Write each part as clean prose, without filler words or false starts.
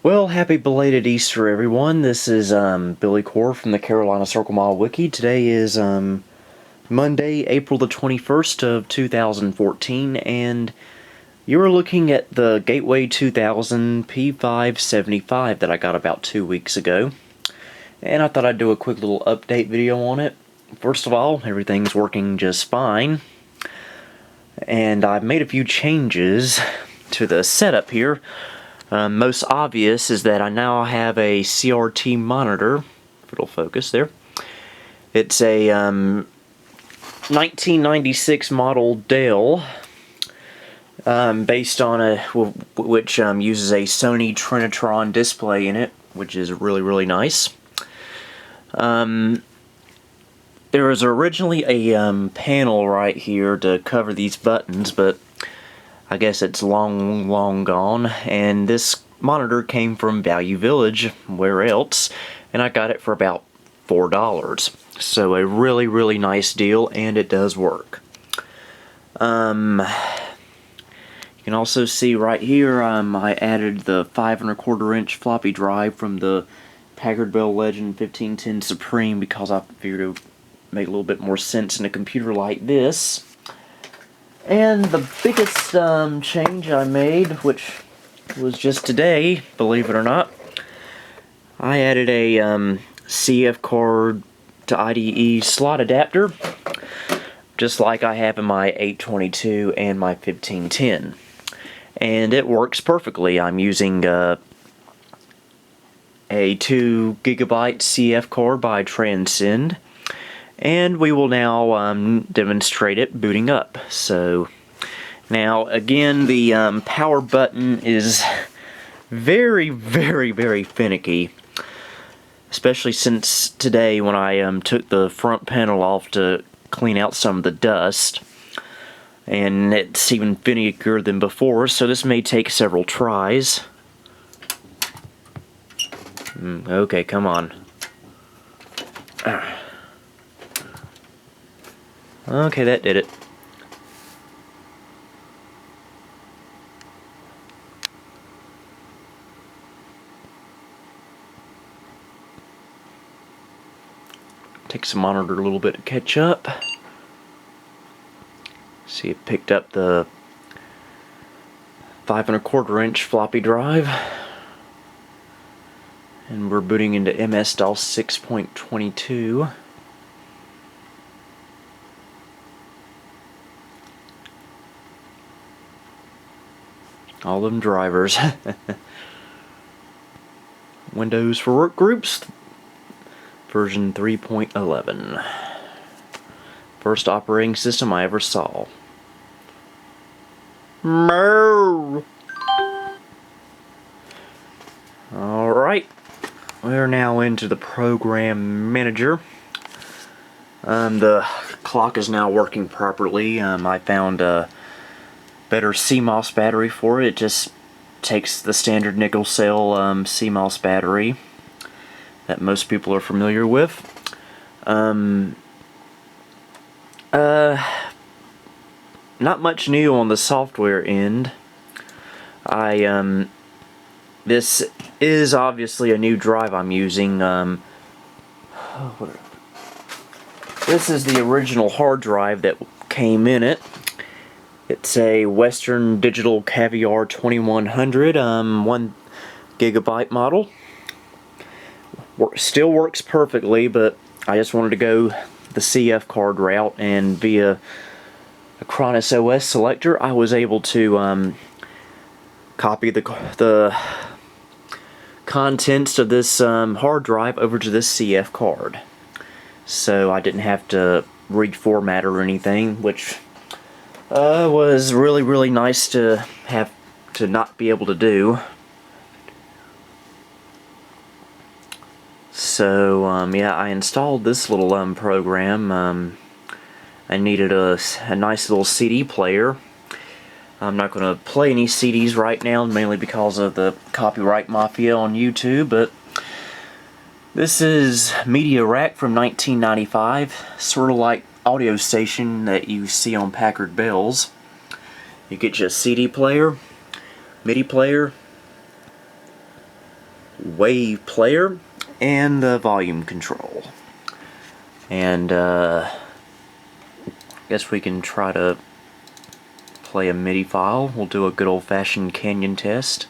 Well, happy belated Easter, everyone. This is Billy Core from the Carolina Circle Mile Wiki. Today is Monday, April the 21st of 2014, and you're looking at the Gateway 2000 P575 that I got about 2 weeks ago. And I thought I'd do a quick little update video on it. First of all, everything's working just fine. And I've made a few changes to the setup here. Most obvious is that I now have a CRT monitor, if it'll focus there. It's a 1996 model Dell, based on which uses a Sony Trinitron display in it, which is really nice. There was originally a panel right here to cover these buttons, but I guess it's long gone, and this monitor came from Value Village, where else, and I got it for about $4. So a really nice deal, and it does work. You can also see right here, I added the 5¼ inch floppy drive from the Packard Bell Legend 1510 Supreme because I figured it would make a little bit more sense in a computer like this. And the biggest change I made, which was just today, believe it or not, I added a CF card to IDE slot adapter, just like I have in my 822 and my 1510. And it works perfectly. I'm using a 2 GB CF card by Transcend. And we will now demonstrate it booting up. So now again, the power button is very finicky, especially since today when I took the front panel off to clean out some of the dust, and it's even finickier than before, so this may take several tries. Okay, come on. Okay, that did it. Takes the monitor a little bit to catch up. See, it picked up the 5¼ inch floppy drive. And we're booting into MS-DOS 6.22. All them drivers. Windows for Workgroups, version 3.11. First operating system I ever saw. Moo! Alright, we're now into the program manager. The clock is now working properly. I found a better CMOS battery for it. It just takes the standard nickel cell CMOS battery that most people are familiar with. Not much new on the software end. This is obviously a new drive I'm using. This is the original hard drive that came in it. It's a Western Digital Caviar 2100, 1 GB model. Still works perfectly, but I just wanted to go the CF card route, and via a Acronis OS selector, I was able to copy the contents of this hard drive over to this CF card. So I didn't have to reformat or anything, which was really nice to have to not be able to do. So yeah, I installed this little program. I needed a nice little CD player. I'm not going to play any CDs right now, mainly because of the copyright mafia on YouTube, but this is Media Rack from 1995, sort of like Audio Station that you see on Packard Bells. You get your CD player, MIDI player, wave player and the volume control. And guess we can try to play a MIDI file. We'll do a good old-fashioned Canyon test.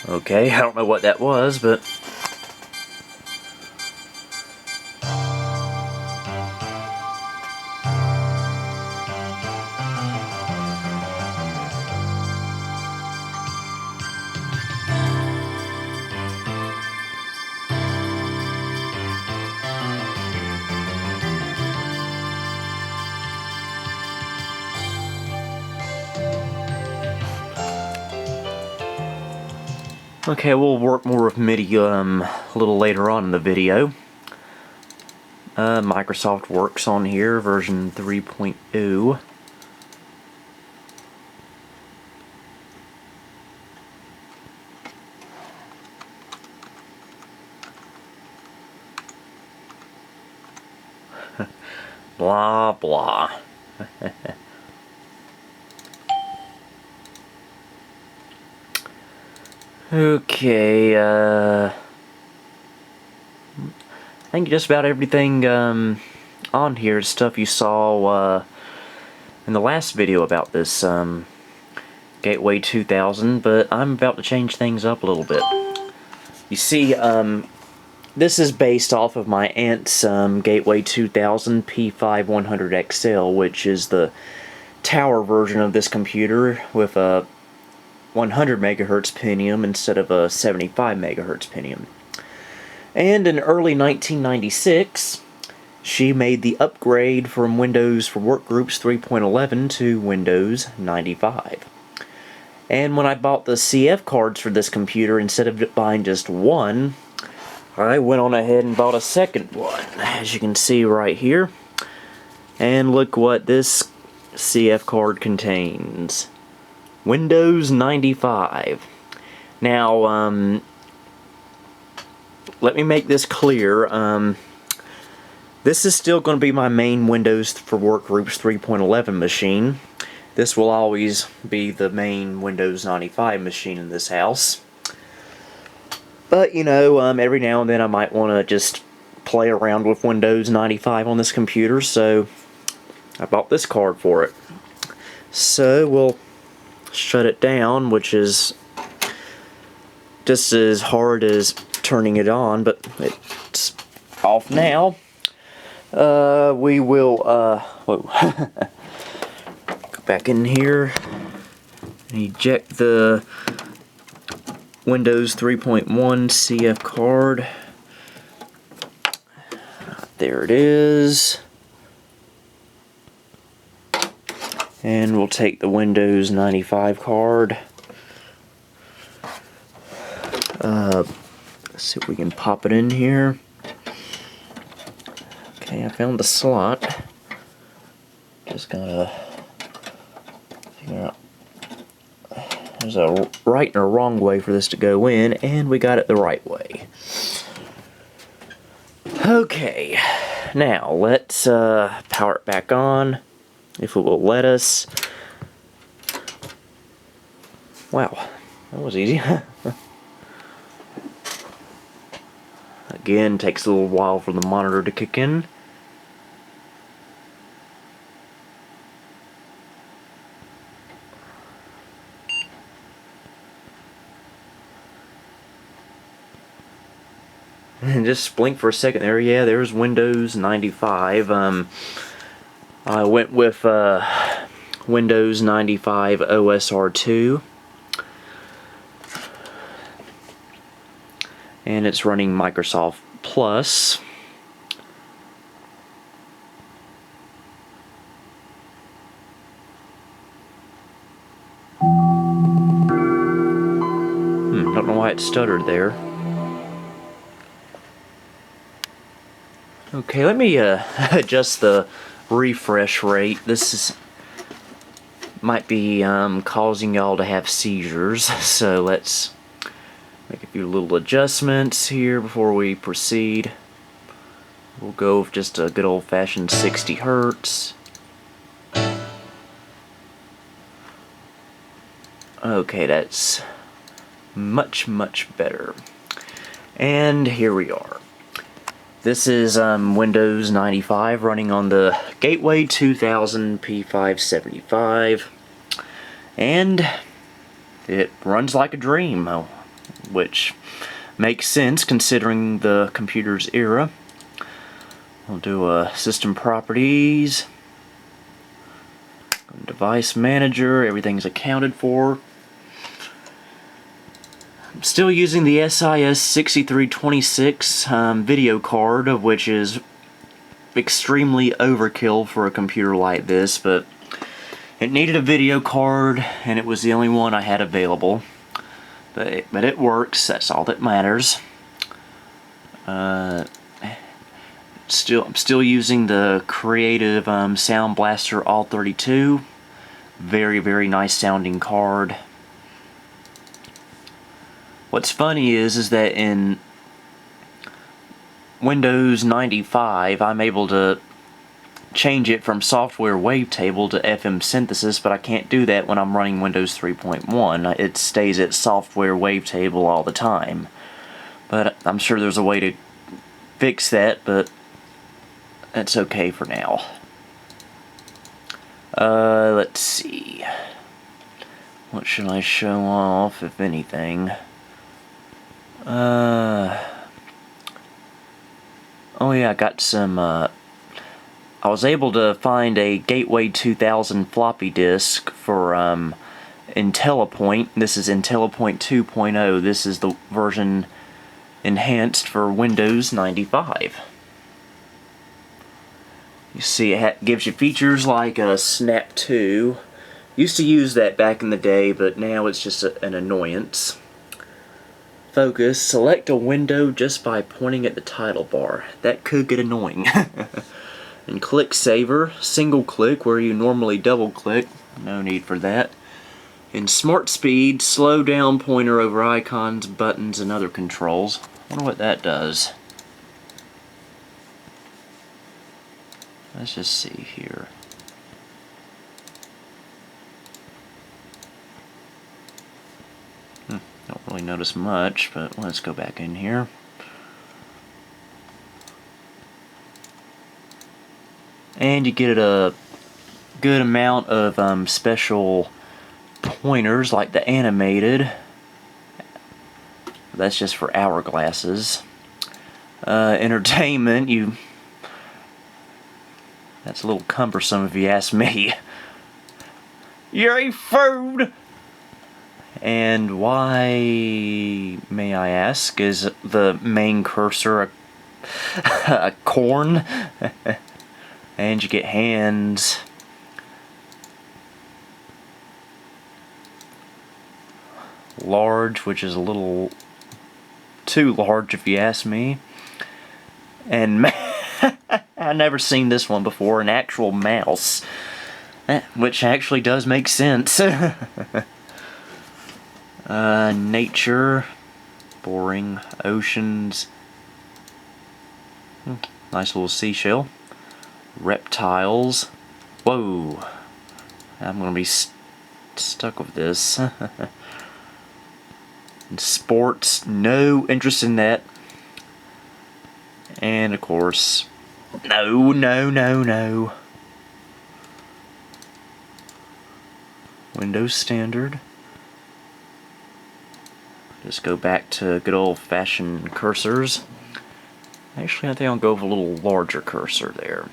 Okay, I don't know what that was, but okay, we'll work more with MIDI a little later on in the video. Microsoft Works on here, version 3.0. Blah blah. Okay, I think just about everything on here is stuff you saw in the last video about this Gateway 2000, but I'm about to change things up a little bit. You see, this is based off of my aunt's Gateway 2000 P5100XL, which is the tower version of this computer with a 100 megahertz Pentium instead of a 75 megahertz Pentium. And in early 1996, she made the upgrade from Windows for Workgroups 3.11 to Windows 95. And when I bought the CF cards for this computer, instead of buying just one, I went on ahead and bought a second one, as you can see right here. And look what this CF card contains. Windows 95. Now, let me make this clear. This is still going to be my main Windows for Workgroups 3.11 machine. This will always be the main Windows 95 machine in this house. But, you know, every now and then I might want to just play around with Windows 95 on this computer, so I bought this card for it. So, we'll shut it down, which is just as hard as turning it on, but it's off now. We will, whoa. Go back in here and eject the Windows 3.1 CF card. There it is. And we'll take the Windows 95 card. Let's see if we can pop it in here. Okay, I found the slot. Just gotta figure out. There's a right and a wrong way for this to go in, and we got it the right way. Okay, now let's power it back on, if it will let us. Wow, that was easy. Again, takes a little while for the monitor to kick in. And just blink for a second there. Yeah, there's Windows 95. I went with Windows 95 OSR2. And it's running Microsoft Plus. Don't know why it stuttered there. Okay, let me adjust the refresh rate. This might be causing y'all to have seizures, so let's make a few little adjustments here before we proceed. We'll go with just a good old-fashioned 60 hertz. Okay, that's much, much better. And here we are. This is Windows 95 running on the Gateway 2000 P575. And it runs like a dream, which makes sense considering the computer's era. We'll do a system properties, device manager, everything's accounted for. I'm still using the SIS 6326 video card, which is extremely overkill for a computer like this, but it needed a video card and it was the only one I had available. But it works, that's all that matters. I'm still using the Creative Sound Blaster All-32. Very, very nice sounding card. What's funny is that in Windows 95 I'm able to change it from software wavetable to FM synthesis, but I can't do that when I'm running Windows 3.1. It stays at software wavetable all the time. But I'm sure there's a way to fix that, but that's okay for now. Let's see. What should I show off, if anything? Oh yeah, I got some, I was able to find a Gateway 2000 floppy disk for, IntelliPoint. This is IntelliPoint 2.0. This is the version enhanced for Windows 95. You see, it gives you features like a Snap 2. Used to use that back in the day, but now it's just an annoyance. Focus. Select a window just by pointing at the title bar. That could get annoying. And click Saver. Single click where you normally double click. No need for that. In Smart Speed, slow down pointer over icons, buttons, and other controls. I wonder what that does. Let's just see here. Don't really notice much, but let's go back in here. And you get a good amount of special pointers, like the animated. That's just for hourglasses. Entertainment, that's a little cumbersome if you ask me. Yay, food! And why, may I ask, is the main cursor a corn? And you get hands. Large, which is a little too large if you ask me. And I've never seen this one before, an actual mouse. Which actually does make sense. Nature, boring, oceans, nice little seashell, reptiles, whoa, I'm gonna be stuck with this. And sports, no interest in that. And of course, no. Windows Standard. Just go back to good old-fashioned cursors. Actually, I think I'll go with a little larger cursor there.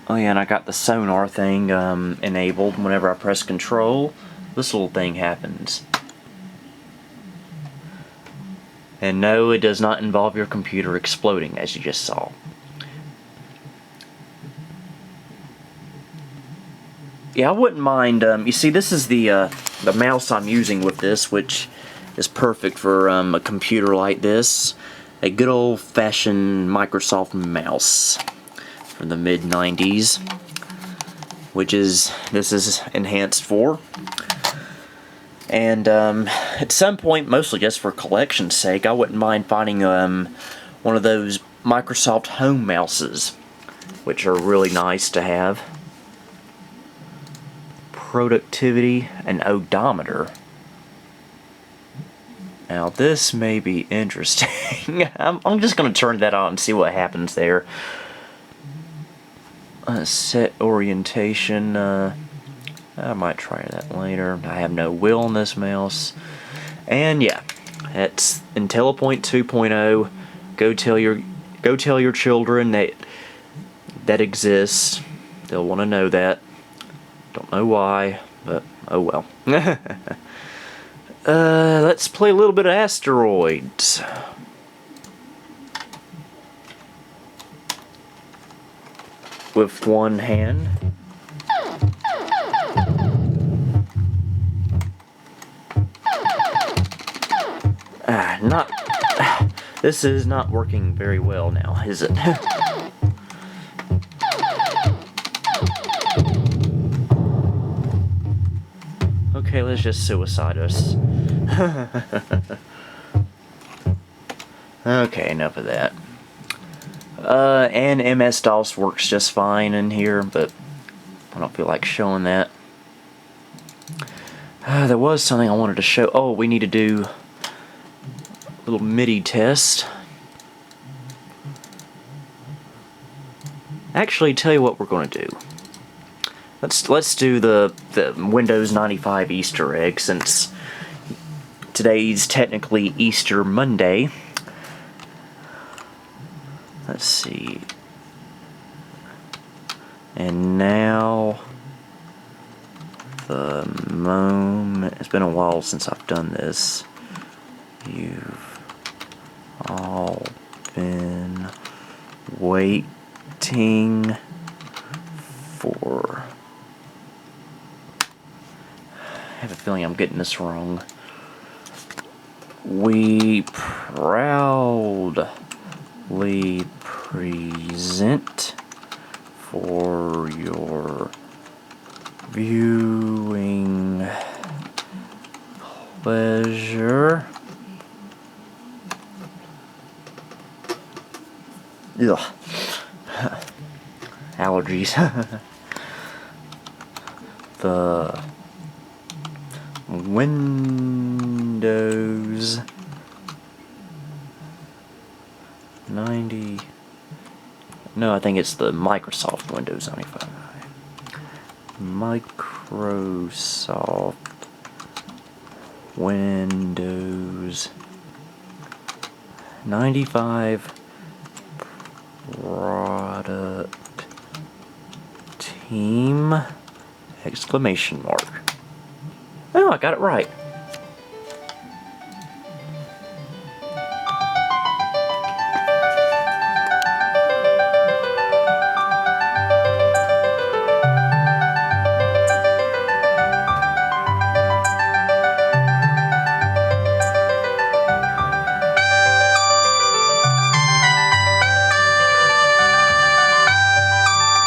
Oh yeah, and I got the sonar thing enabled. Whenever I press Control, this little thing happens. And no, it does not involve your computer exploding, as you just saw. Yeah, I wouldn't mind. You see, this is the mouse I'm using with this, which is perfect for a computer like this. A good old-fashioned Microsoft mouse from the mid-90s. this is enhanced for. And at some point, mostly just for collection's sake, I wouldn't mind finding one of those Microsoft Home mouses, which are really nice to have. Productivity and odometer. Now this may be interesting. I'm just going to turn that on and see what happens there. Set orientation. I might try that later. I have no wheel on this mouse. And yeah, that's IntelliPoint 2.0. Go tell your children that exists. They'll want to know that. Don't know why, but oh well. Let's play a little bit of Asteroids. With one hand. This is not working very well now, is it? Okay, let's just suicide us. Okay, enough of that. And MS-DOS works just fine in here, but I don't feel like showing that. There was something I wanted to show. Oh, we need to do a little MIDI test. Actually, tell you what we're going to do. Let's do the Windows 95 Easter egg, since today's technically Easter Monday. Let's see. And now the moment. It's been a while since I've done this. You've all been waiting for. I have a feeling I'm getting this wrong. We proudly present for your viewing pleasure. Ugh. Allergies. The Windows 90. No, I think it's the Microsoft Windows 95. Microsoft Windows 95 product team exclamation mark. Oh, I got it right.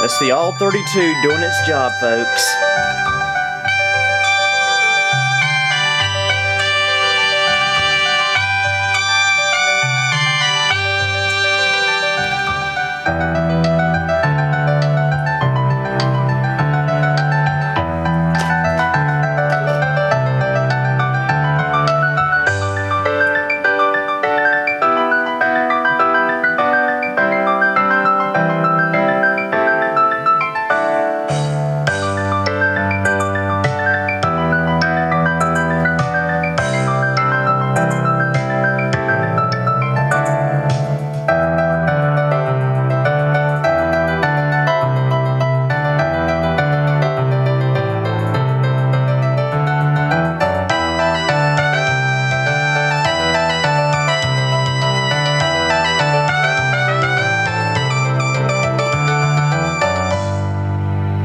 That's the All 32 doing its job, folks.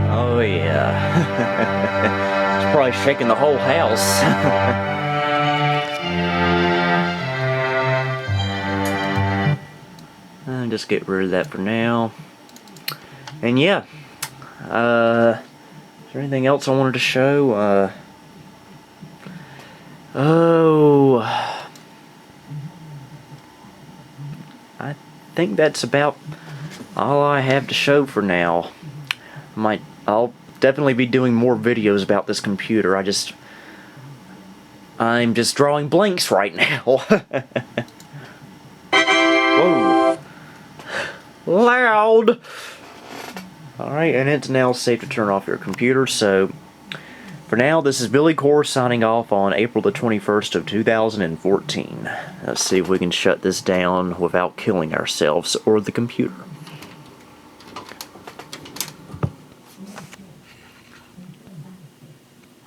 Oh yeah. It's probably shaking the whole house. Just get rid of that for now. And yeah, there anything else I wanted to show? Oh, I think that's about all I have to show for now. I'll definitely be doing more videos about this computer. I'm just drawing blanks right now. Whoa. Loud! Alright, and it's now safe to turn off your computer, so for now, this is Billy Core signing off on April the 21st of 2014. Let's see if we can shut this down without killing ourselves or the computer.